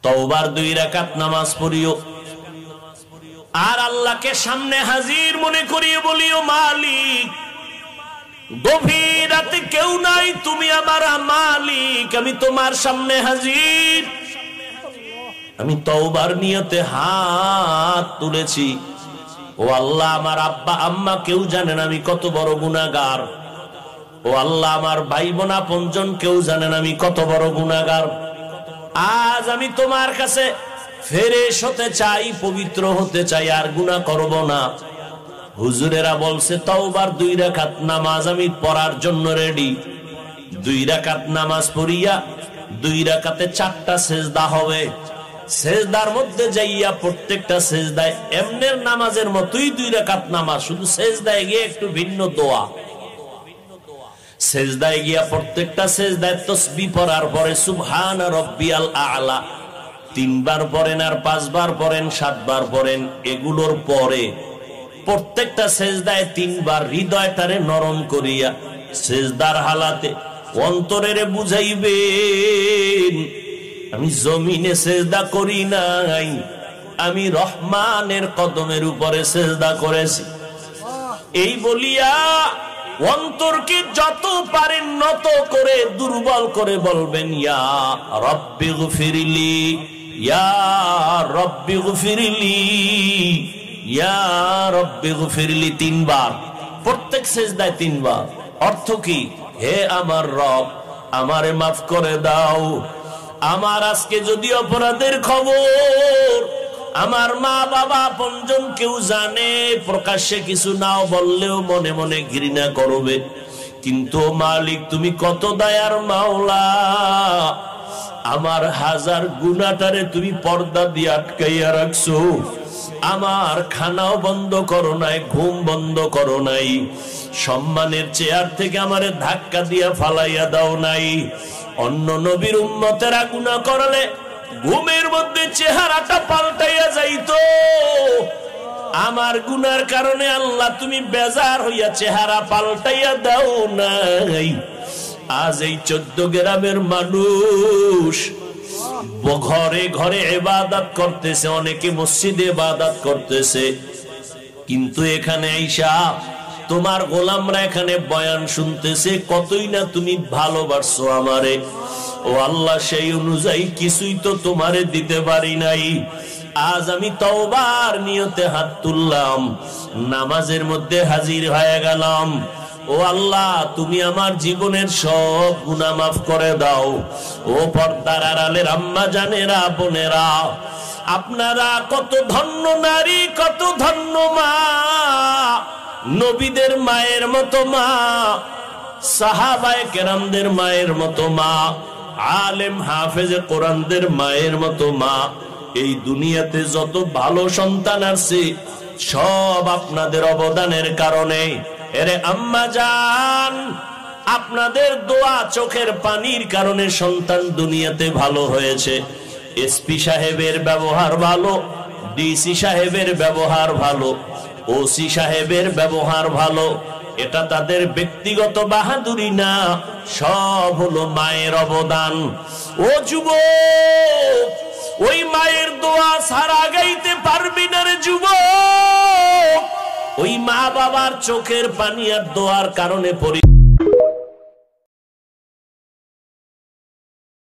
তওবার 2 রাকাত নামাজ পড়িও আর আল্লাহকে সামনে হাজির মনে করিয়ে বলিও, মালিক গভীর রাতে কেউ নাই, তুমি আমার মালিক, আমি তোমার সামনে হাজির। আমি তওবার নিয়তে হাত তুলেছি। ও আল্লাহ, আমার আব্বা আম্মা কেউ জানেন আমি কত বড় গুনাহগার। ও আল্লাহ, আমার ভাই বোন আপনজন কেউ জানেন আমি কত বড় গুনাহগার। আজ আমি তোমার কাছে ফেরেশ হতে চাই, পবিত্র হতে চাই, আর গুনাহ করব না। হুজুরেরা বলছে তওবার 2 রাকাত নামাজ আমি পড়ার জন্য রেডি। 2 রাকাত নামাজ পড়িয়া 2 রাকাতে 4টা সেজদা হবে। সেজদার মধ্যে যাইয়া প্রত্যেকটা সেজদায় এমনের নামাজের মতোই 2 রাকাত নামাজ, শুধু সেজদায় গিয়ে একটু ভিন্ন দোয়া। সেজদায় গিয়া প্রত্যেকটা সেজদায় তাসবিহ পড়ার পরে সুবহান রাব্বিয়াল আ'লা 3 বার পড়েন, আর 5 বার পড়েন, 7 বার পড়েন। এগুলোর পরে প্রত্যেকটা সেজদায় 3 বার হৃদয়টারে নরম করিয়া সেজদার হালাতে অন্তরেরে বুঝাইবেন, আমি জমিনে সেজদা করি নাই, আমি রহমানের কদমের উপরে সেজদা করেছি। এই বলিয়া অন্তরকে যত পারেন নত করে দুর্বল করে বলবেন, ইয়া রব্বি গফিরলি, ইয়া রব্বি গফিরলি, ইয়া রব্বি গফিরলি 3 বার, প্রত্যেক সেজদায় 3 বার। অর্থ কি? হে আমার রব, আমারে মাফ করে দাও। আমার আজকে যদি অপরাধের খবর আমার মা বাবা আপনজন কেউ জানে, প্রকাশ্যে কিছু নাও বললেও মনে মনে ঘৃণা করবে, কিন্তু মালিক তুমি কত দয়ার মাওলা, আমার হাজার গুনাহটারে তুমি পর্দা দিয়ে আটকাইয়া রাখছো। আমার খানাও বন্ধ করো নাই, ঘুম বন্ধ করো নাই, সম্মানের চেয়ার থেকে আমারে ধাক্কা দিয়া ফালাইয়া দাও নাই। অন্য নবীর উম্মতেরা গুনাহ করলে ঘুমের মধ্যে চেহারাটা পাল্টাইয়া যাইতো, আমার গুনার কারণে আল্লাহ তুমি বেজার হইয়া চেহারা পাল্টাইয়া দাও নাই। আজ এই 14 গ্রামের মানুষ ঘরে ঘরে ইবাদত করতেছে, অনেকে মসজিদে ইবাদত করতেছে, কিন্তু এখানে আইসা তোমার গোলামরা এখানে বয়ান শুনতেছে, কতই না তুমি ভালোবাসছো আমারে। ও আল্লাহ, সেই অনুযায়ী কিছুই তো তোমারে দিতে পারি নাই। আজ আমি তওবার নিয়তে হাত তুললাম, নামাজের মধ্যে হাজির হয়ে গেলাম। ও আল্লাহ, তুমি আমার জীবনের সব গুনাহ মাফ করে দাও। ও পর্দার আড়ালের আম্মা জানেরা, বোনেরা, আপনারা কত ধন্য নারী, কত ধন্য মা, নবীদের মায়ের মতো মা, সাহাবায়ে কেরামদের মায়ের মতো মা, আলেম হাফেজে কোরআনদের মায়ের মতো মা। এই দুনিয়াতে যত ভালো সন্তান আছে সব আপনাদের অবদানের কারণে। এরে আম্মা জান, আপনাদের দোয়া চোখের পানির কারণে সন্তান দুনিয়াতে ভালো হয়েছে। এসপি সাহেবের ব্যবহার ভালো, ডিসি সাহেবের ব্যবহার ভালো, ওসি সাহেবের ব্যবহার ভালো, এটা তাদের ব্যক্তিগত বাহাদুরি না, সব হলো মায়ের অবদান। ও যুবক, ওই মায়ের দোয়া ছাড়া গাইতে পারবি না রে যুবক। ওই মা বাবার চোখের পানি আর দোয়ার কারণে